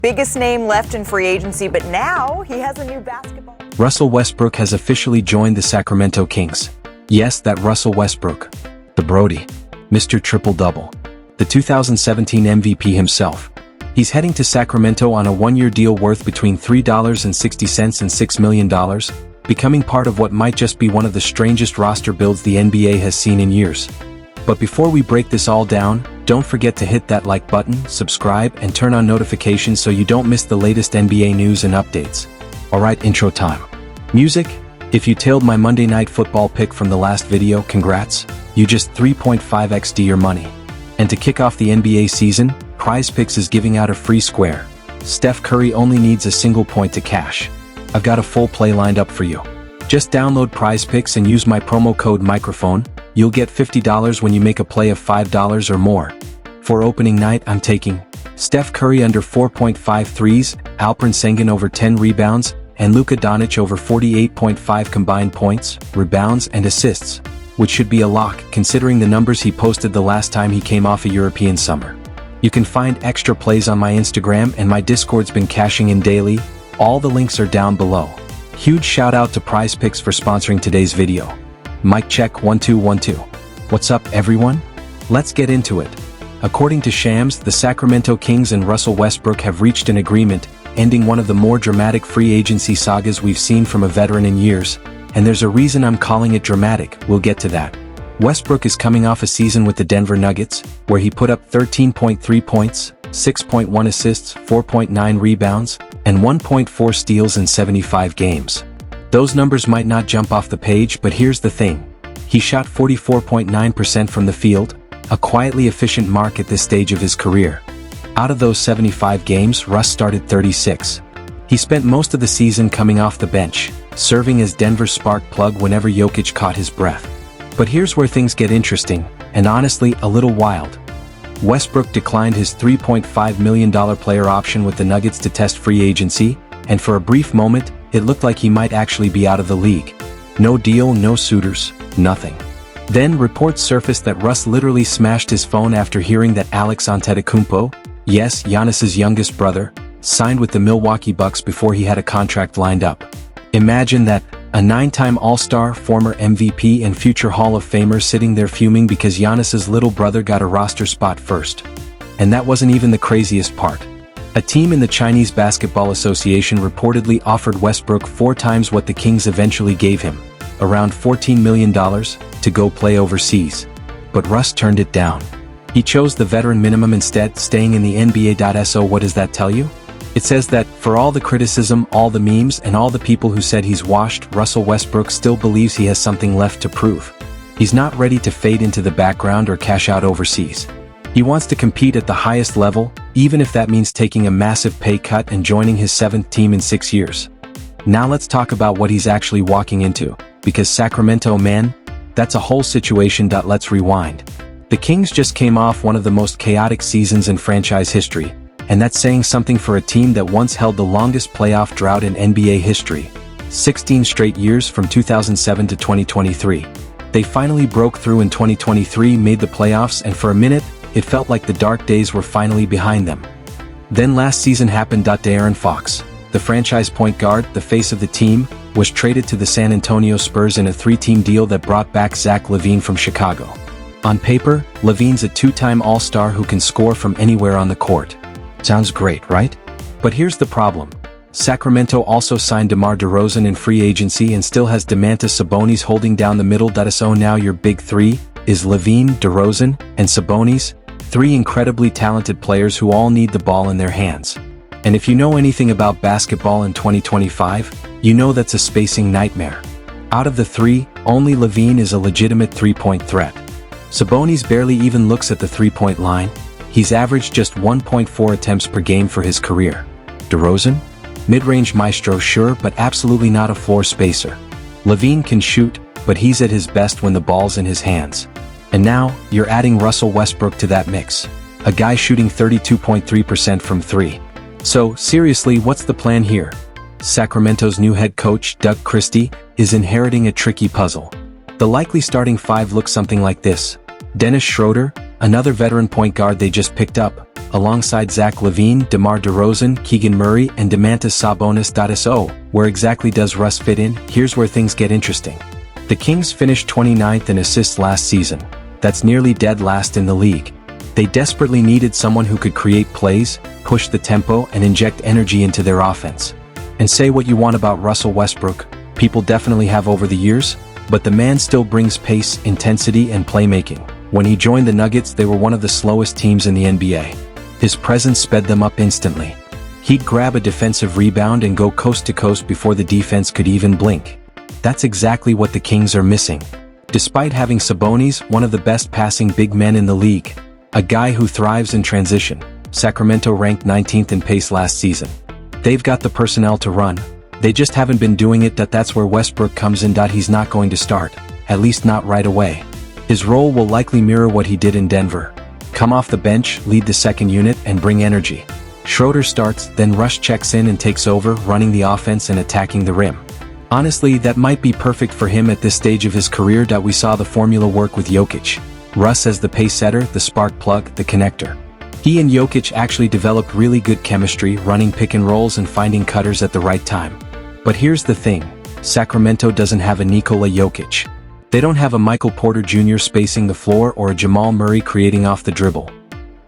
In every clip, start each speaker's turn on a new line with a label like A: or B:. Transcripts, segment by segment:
A: Biggest name left in free agency, but now he has a new basketball.
B: Russell Westbrook has officially joined the Sacramento Kings. Yes, that Russell Westbrook. The Brodie. Mr. Triple-Double. The 2017 MVP himself. He's heading to Sacramento on a one-year deal worth between $3.60 and $6 million, becoming part of what might just be one of the strangest roster builds the NBA has seen in years. But before we break this all down, don't forget to hit that like button, subscribe, and turn on notifications so you don't miss the latest NBA news and updates. Alright, intro time. Music? If you tailed my Monday Night Football pick from the last video, congrats. You just 3.5x'd your money. And to kick off the NBA season, PrizePicks is giving out a free square. Steph Curry only needs a single point to cash. I've got a full play lined up for you. Just download PrizePicks and use my promo code microphone. You'll get $50 when you make a play of $5 or more. For opening night, I'm taking Steph Curry under 4.5 threes, Alperen Sengun over 10 rebounds, and Luka Doncic over 48.5 combined points, rebounds, and assists, which should be a lock considering the numbers he posted the last time he came off a European summer. You can find extra plays on my Instagram, and my Discord's been cashing in daily. All the links are down below. Huge shout out to PrizePicks for sponsoring today's video. Mic check 1 2 1 2. What's up, everyone? Let's get into it. According to Shams, the Sacramento Kings and Russell Westbrook have reached an agreement, ending one of the more dramatic free agency sagas we've seen from a veteran in years, and there's a reason I'm calling it dramatic. We'll get to that. Westbrook is coming off a season with the Denver Nuggets, where he put up 13.3 points, 6.1 assists, 4.9 rebounds, and 1.4 steals in 75 games. Those numbers might not jump off the page, but here's the thing. He shot 44.9% from the field, a quietly efficient mark at this stage of his career. Out of those 75 games, Russ started 36. He spent most of the season coming off the bench, serving as Denver's spark plug whenever Jokic caught his breath. But here's where things get interesting, and honestly, a little wild. Westbrook declined his $3.5 million player option with the Nuggets to test free agency, and for a brief moment, it looked like he might actually be out of the league. No deal, no suitors, nothing. Then reports surfaced that Russ literally smashed his phone after hearing that Alex Antetokounmpo, yes, Giannis's youngest brother, signed with the Milwaukee Bucks before he had a contract lined up. Imagine that, a 9-time All-Star, former MVP, and future Hall of Famer sitting there fuming because Giannis's little brother got a roster spot first. And that wasn't even the craziest part. A team in the Chinese Basketball Association reportedly offered Westbrook 4 times what the Kings eventually gave him, around $14 million, to go play overseas. But Russ turned it down. He chose the veteran minimum instead, staying in the NBA. So what does that tell you? It says that, for all the criticism, all the memes, and all the people who said he's washed, Russell Westbrook still believes he has something left to prove. He's not ready to fade into the background or cash out overseas. He wants to compete at the highest level, even if that means taking a massive pay cut and joining his 7th team in 6 years. Now let's talk about what he's actually walking into, because Sacramento, man, that's a whole situation. Let's rewind. The Kings just came off one of the most chaotic seasons in franchise history, and that's saying something for a team that once held the longest playoff drought in NBA history. 16 straight years from 2007 to 2023. They finally broke through in 2023, made the playoffs, and for a minute, it felt like the dark days were finally behind them. Then last season happened. De'Aaron Fox, the franchise point guard, the face of the team, was traded to the San Antonio Spurs in a 3-team deal that brought back Zach LaVine from Chicago. On paper, LaVine's a 2-time All-Star who can score from anywhere on the court. Sounds great, right? But here's the problem. Sacramento also signed DeMar DeRozan in free agency and still has Domantas Sabonis holding down the middle. So now your big 3 is LaVine, DeRozan, and Sabonis, 3 incredibly talented players who all need the ball in their hands. And if you know anything about basketball in 2025, you know that's a spacing nightmare. Out of the 3, only LaVine is a legitimate 3-point threat. Sabonis barely even looks at the 3-point line. He's averaged just 1.4 attempts per game for his career. DeRozan? Mid-range maestro, sure, but absolutely not a floor spacer. LaVine can shoot, but he's at his best when the ball's in his hands. And now, you're adding Russell Westbrook to that mix. A guy shooting 32.3% from 3. So, seriously, what's the plan here? Sacramento's new head coach, Doug Christie, is inheriting a tricky puzzle. The likely starting 5 looks something like this. Dennis Schroeder, another veteran point guard they just picked up, alongside Zach LaVine, DeMar DeRozan, Keegan Murray, and Domantas Sabonis. So, where exactly does Russ fit in? Here's where things get interesting. The Kings finished 29th in assists last season. That's nearly dead last in the league. They desperately needed someone who could create plays, push the tempo, and inject energy into their offense. And say what you want about Russell Westbrook, people definitely have over the years, but the man still brings pace, intensity, and playmaking. When he joined the Nuggets, they were one of the slowest teams in the NBA. His presence sped them up instantly. He'd grab a defensive rebound and go coast to coast before the defense could even blink. That's exactly what the Kings are missing. Despite having Sabonis, one of the best passing big men in the league, a guy who thrives in transition, Sacramento ranked 19th in pace last season. They've got the personnel to run. They just haven't been doing it. That's where Westbrook comes in. He's not going to start, at least not right away. His role will likely mirror what he did in Denver. Come off the bench, lead the second unit, and bring energy. Schroeder starts, then Russ checks in and takes over, running the offense and attacking the rim. Honestly, that might be perfect for him at this stage of his career. We saw the formula work with Jokic. Russ as the pace setter, the spark plug, the connector. He and Jokic actually developed really good chemistry, running pick and rolls and finding cutters at the right time. But here's the thing, Sacramento doesn't have a Nikola Jokic. They don't have a Michael Porter Jr. spacing the floor or a Jamal Murray creating off the dribble.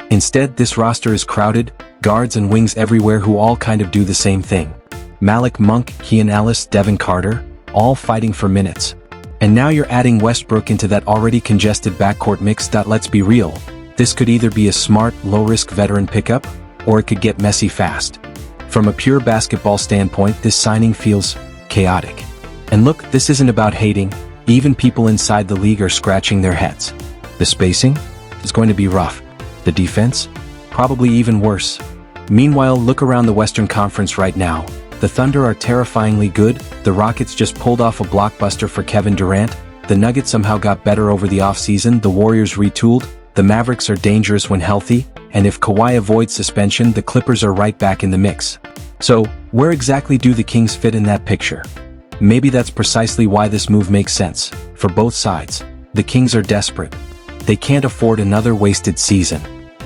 B: Instead, this roster is crowded, guards and wings everywhere who all kind of do the same thing. Malik Monk, Keon Ellis, Devin Carter, all fighting for minutes. And now you're adding Westbrook into that already congested backcourt mix. Let's be real, this could either be a smart, low-risk veteran pickup, or it could get messy fast. From a pure basketball standpoint, this signing feels chaotic. And look, this isn't about hating, even people inside the league are scratching their heads. The spacing is going to be rough. The defense? Probably even worse. Meanwhile, look around the Western Conference right now. The Thunder are terrifyingly good, the Rockets just pulled off a blockbuster for Kevin Durant, the Nuggets somehow got better over the offseason, the Warriors retooled, the Mavericks are dangerous when healthy, and if Kawhi avoids suspension, the Clippers are right back in the mix. So, where exactly do the Kings fit in that picture? Maybe that's precisely why this move makes sense. For both sides, the Kings are desperate. They can't afford another wasted season.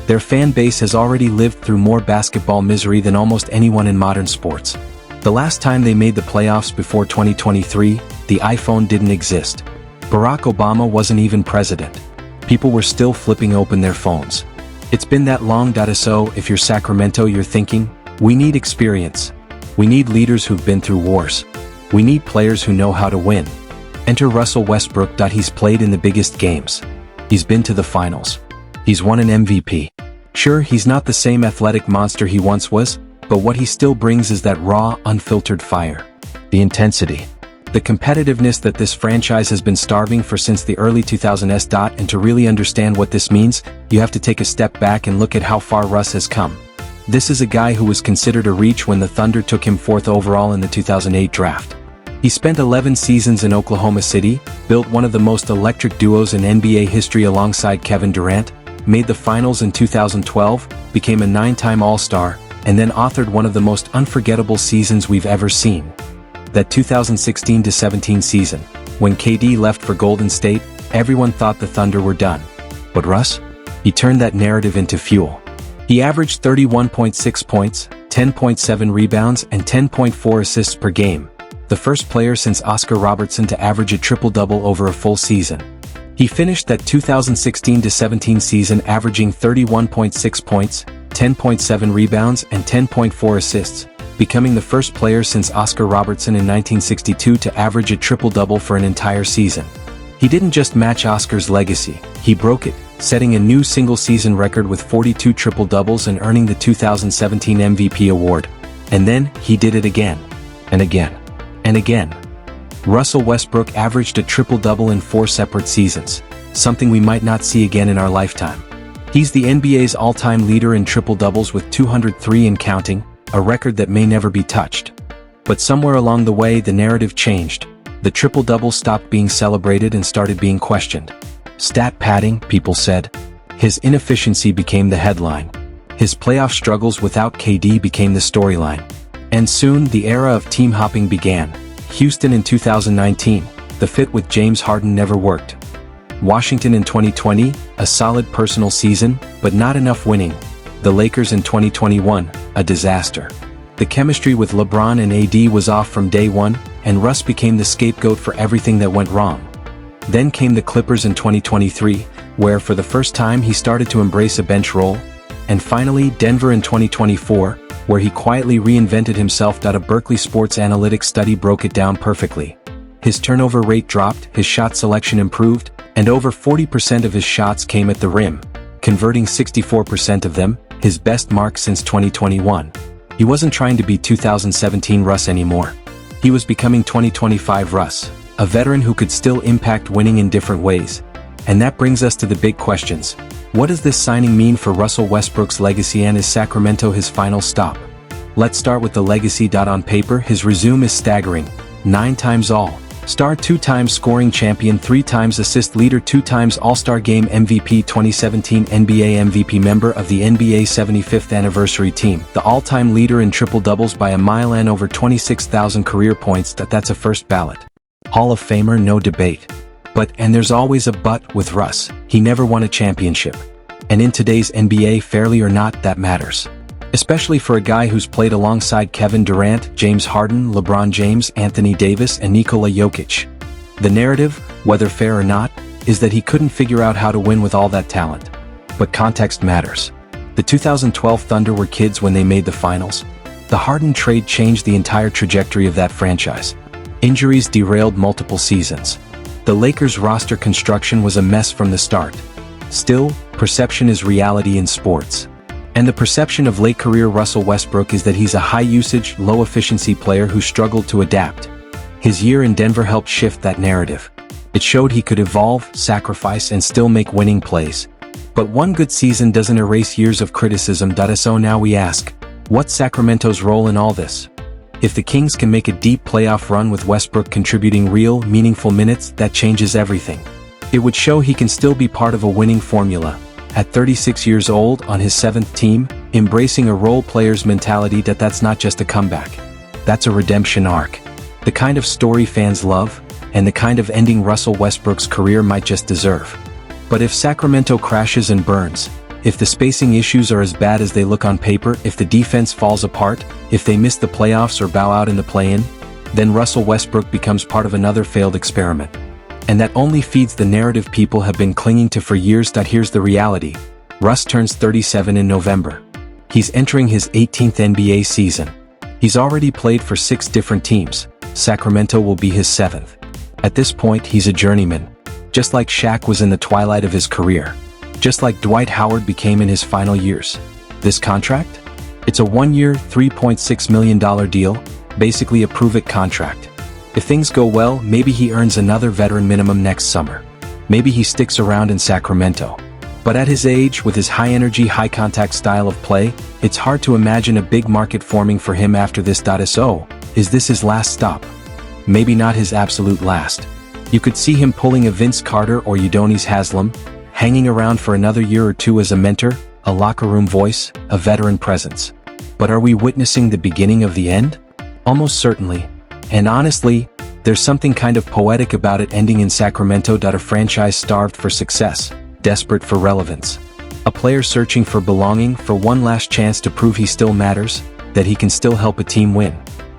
B: Their fan base has already lived through more basketball misery than almost anyone in modern sports. The last time they made the playoffs before 2023, the iPhone didn't exist. Barack Obama wasn't even president. People were still flipping open their phones. It's been that long. So, if you're Sacramento, you're thinking, we need experience. We need leaders who've been through wars. We need players who know how to win. Enter Russell Westbrook. He's played in the biggest games. He's been to the finals. He's won an MVP. Sure, he's not the same athletic monster he once was, but what he still brings is that raw, unfiltered fire. The intensity. The competitiveness that this franchise has been starving for since the early 2000s. And to really understand what this means, you have to take a step back and look at how far Russ has come. This is a guy who was considered a reach when the Thunder took him 4th overall in the 2008 draft. He spent 11 seasons in Oklahoma City, built one of the most electric duos in NBA history alongside Kevin Durant, made the finals in 2012, became a 9-time All-Star, and then authored one of the most unforgettable seasons we've ever seen. That 2016-17 season, when KD left for Golden State, everyone thought the Thunder were done. But Russ? He turned that narrative into fuel. He averaged 31.6 points, 10.7 rebounds, and 10.4 assists per game, the first player since Oscar Robertson to average a triple-double over a full season. He finished that 2016-17 season averaging 31.6 points, 10.7 rebounds, and 10.4 assists, becoming the first player since Oscar Robertson in 1962 to average a triple-double for an entire season. He didn't just match Oscar's legacy, he broke it, setting a new single-season record with 42 triple-doubles and earning the 2017 MVP award. And then, he did it again. And again. And again. Russell Westbrook averaged a triple-double in 4 separate seasons, something we might not see again in our lifetime. He's the NBA's all-time leader in triple-doubles with 203 and counting, a record that may never be touched. But somewhere along the way the narrative changed. The triple-double stopped being celebrated and started being questioned. Stat padding, people said. His inefficiency became the headline. His playoff struggles without KD became the storyline. And soon the era of team hopping began. Houston in 2019, the fit with James Harden never worked. Washington in 2020, a solid personal season, but not enough winning. The Lakers in 2021, a disaster. The chemistry with LeBron and AD was off from day one, and Russ became the scapegoat for everything that went wrong. Then came the Clippers in 2023, where for the first time he started to embrace a bench role. And finally, Denver in 2024, where he quietly reinvented himself. A Berkeley sports analytics study broke it down perfectly. His turnover rate dropped, his shot selection improved, and over 40% of his shots came at the rim, converting 64% of them, his best mark since 2021. He wasn't trying to be 2017 Russ anymore. He was becoming 2025 Russ, a veteran who could still impact winning in different ways. And that brings us to the big questions. What does this signing mean for Russell Westbrook's legacy, and is Sacramento his final stop? Let's start with the legacy. On paper, his resume is staggering. 9 times All-Star, 2 times scoring champion, 3 times assist leader, 2 times All-Star Game MVP, 2017 NBA MVP, member of the NBA 75th anniversary team, the all-time leader in triple-doubles by a mile, and over 26,000 career points. That's a first ballot Hall of Famer, no debate. But, and there's always a but with Russ, he never won a championship. And in today's NBA, fairly or not, that matters. Especially for a guy who's played alongside Kevin Durant, James Harden, LeBron James, Anthony Davis, and Nikola Jokic. The narrative, whether fair or not, is that he couldn't figure out how to win with all that talent. But context matters. The 2012 Thunder were kids when they made the finals. The Harden trade changed the entire trajectory of that franchise. Injuries derailed multiple seasons. The Lakers' roster construction was a mess from the start. Still, perception is reality in sports. And the perception of late-career Russell Westbrook is that he's a high-usage, low-efficiency player who struggled to adapt. His year in Denver helped shift that narrative. It showed he could evolve, sacrifice, and still make winning plays. But one good season doesn't erase years of criticism. So now we ask, what's Sacramento's role in all this? If the Kings can make a deep playoff run with Westbrook contributing real, meaningful minutes, that changes everything. It would show he can still be part of a winning formula. At 36 years old, on his 7th team, embracing a role player's mentality. That's not just a comeback. That's a redemption arc. The kind of story fans love, and the kind of ending Russell Westbrook's career might just deserve. But if Sacramento crashes and burns, if the spacing issues are as bad as they look on paper, if the defense falls apart, if they miss the playoffs or bow out in the play-in, then Russell Westbrook becomes part of another failed experiment. And that only feeds the narrative people have been clinging to for years. Here's the reality. Russ turns 37 in November. He's entering his 18th NBA season. He's already played for 6 different teams. Sacramento will be his 7th. At this point, he's a journeyman. Just like Shaq was in the twilight of his career. Just like Dwight Howard became in his final years. This contract? It's a 1-year, $3.6 million deal, basically a prove-it contract. If things go well, maybe he earns another veteran minimum next summer. Maybe he sticks around in Sacramento. But at his age, with his high-energy, high-contact style of play, it's hard to imagine a big market forming for him after this. So, is this his last stop? Maybe not his absolute last. You could see him pulling a Vince Carter or Udonis Haslem, hanging around for another year or two as a mentor, a locker room voice, a veteran presence. But are we witnessing the beginning of the end? Almost certainly. And honestly, there's something kind of poetic about it ending in Sacramento. A franchise starved for success, desperate for relevance. A player searching for belonging, for one last chance to prove he still matters, that he can still help a team win.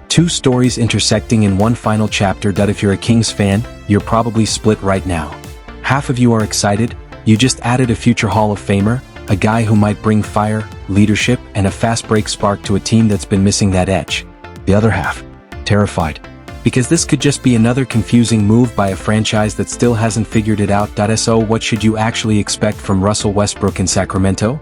B: 2 stories intersecting in one final chapter. If you're a Kings fan, you're probably split right now. Half of you are excited. You just added a future Hall of Famer, a guy who might bring fire, leadership, and a fast break spark to a team that's been missing that edge. The other half, terrified. Because this could just be another confusing move by a franchise that still hasn't figured it out. So what should you actually expect from Russell Westbrook in Sacramento?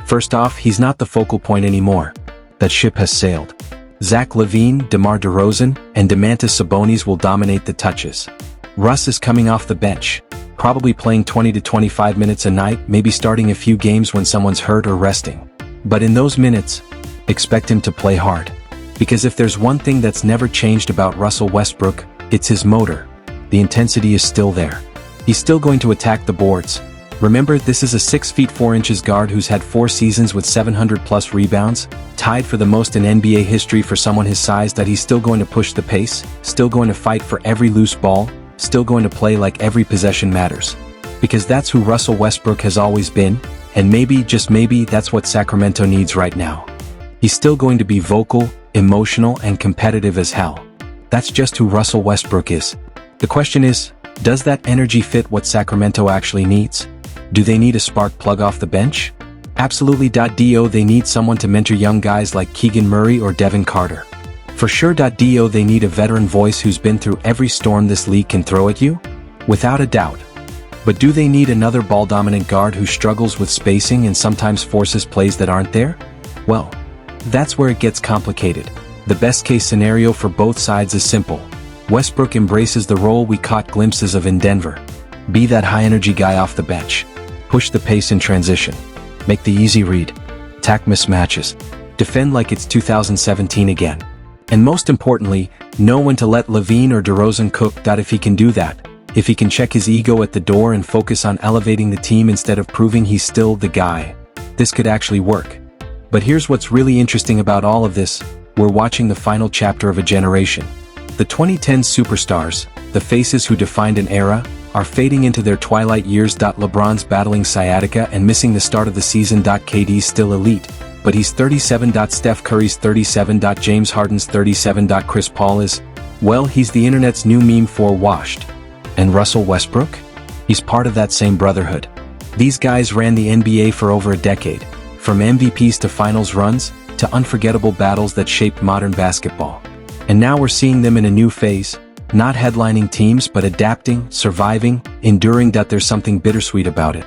B: First off, he's not the focal point anymore. That ship has sailed. Zach LaVine, DeMar DeRozan, and Domantas Sabonis will dominate the touches. Russ is coming off the bench, probably playing 20 to 25 minutes a night, maybe starting a few games when someone's hurt or resting. But in those minutes, expect him to play hard. Because if there's one thing that's never changed about Russell Westbrook, it's his motor. The intensity is still there. He's still going to attack the boards. Remember, this is a 6 feet 4 inches guard who's had 4 seasons with 700+ rebounds, tied for the most in NBA history for someone his size. He's still going to push the pace, still going to fight for every loose ball, still going to play like every possession matters. Because that's who Russell Westbrook has always been, And maybe, just maybe, that's what Sacramento needs right now. He's still going to be vocal, emotional, and competitive as hell. That's just who Russell Westbrook is. The question is, does that energy fit what Sacramento actually needs? Do they need a spark plug off the bench? Absolutely. They need someone to mentor young guys like Keegan Murray or Devin Carter. For sure. They need a veteran voice who's been through every storm this league can throw at you? Without a doubt. But do they need another ball-dominant guard who struggles with spacing and sometimes forces plays that aren't there? Well, that's where it gets complicated. The best-case scenario for both sides is simple. Westbrook embraces the role we caught glimpses of in Denver. Be that high-energy guy off the bench. Push the pace in transition. Make the easy read. Attack mismatches. Defend like it's 2017 again. And most importantly, know when to let LaVine or DeRozan cook. If he can do that, if he can check his ego at the door and focus on elevating the team instead of proving he's still the guy, this could actually work. But here's what's really interesting about all of this. We're watching the final chapter of a generation. The 2010 superstars, the faces who defined an era, are fading into their twilight years. LeBron's battling sciatica and missing the start of the season. KD's still elite, but he's 37. Steph Curry's 37. James Harden's 37. Chris Paul is, well, he's the internet's new meme for washed. And Russell Westbrook? He's part of that same brotherhood. These guys ran the NBA for over a decade, from MVPs to finals runs, to unforgettable battles that shaped modern basketball. And now we're seeing them in a new phase, not headlining teams but adapting, surviving, enduring. There's something bittersweet about it.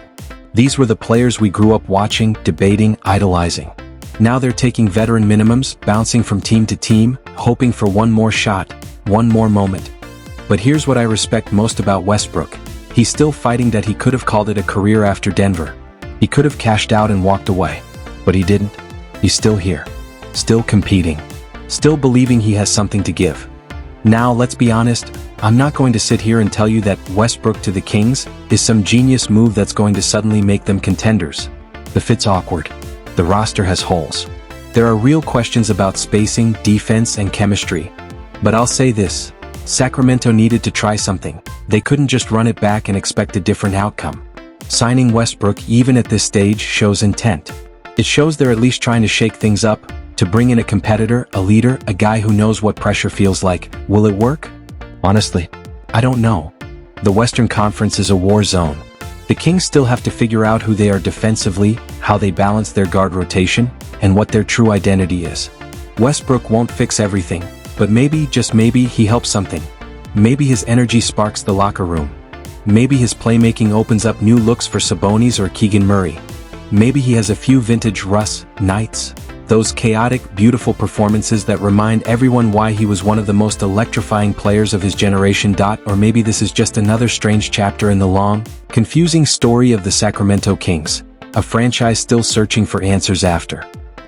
B: These were the players we grew up watching, debating, idolizing. Now they're taking veteran minimums, bouncing from team to team, hoping for one more shot, one more moment. But here's what I respect most about Westbrook. He's still fighting. He could have called it a career after Denver. He could have cashed out and walked away. But he didn't. He's still here. Still competing. Still believing he has something to give. Now, let's be honest, I'm not going to sit here and tell you that Westbrook to the Kings is some genius move that's going to suddenly make them contenders. The fit's awkward. The roster has holes. There are real questions about spacing, defense, and chemistry. But I'll say this. Sacramento needed to try something. They couldn't just run it back and expect a different outcome. Signing Westbrook even at this stage shows intent. It shows they're at least trying to shake things up, to bring in a competitor, a leader, a guy who knows what pressure feels like. Will it work? Honestly, I don't know. The Western Conference is a war zone. The Kings still have to figure out who they are defensively, how they balance their guard rotation, and what their true identity is. Westbrook won't fix everything, but maybe, just maybe, he helps something. Maybe his energy sparks the locker room. Maybe his playmaking opens up new looks for Sabonis or Keegan Murray. Maybe he has a few vintage Russ nights. Those chaotic, beautiful performances that remind everyone why he was one of the most electrifying players of his generation. Or maybe this is just another strange chapter in the long, confusing story of the Sacramento Kings, a franchise still searching for answers after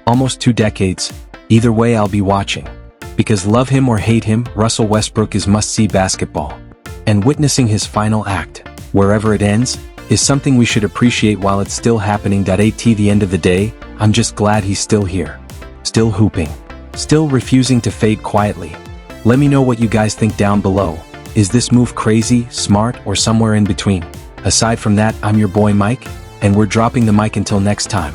B: almost 2 decades. Either way, I'll be watching. Because love him or hate him, Russell Westbrook is must-see basketball. And witnessing his final act, wherever it ends, is something we should appreciate while it's still happening. At the end of the day, I'm just glad he's still here. Still hooping. Still refusing to fade quietly. Let me know what you guys think down below. Is this move crazy, smart, or somewhere in between? Aside from that, I'm your boy Mike, and we're dropping the mic until next time.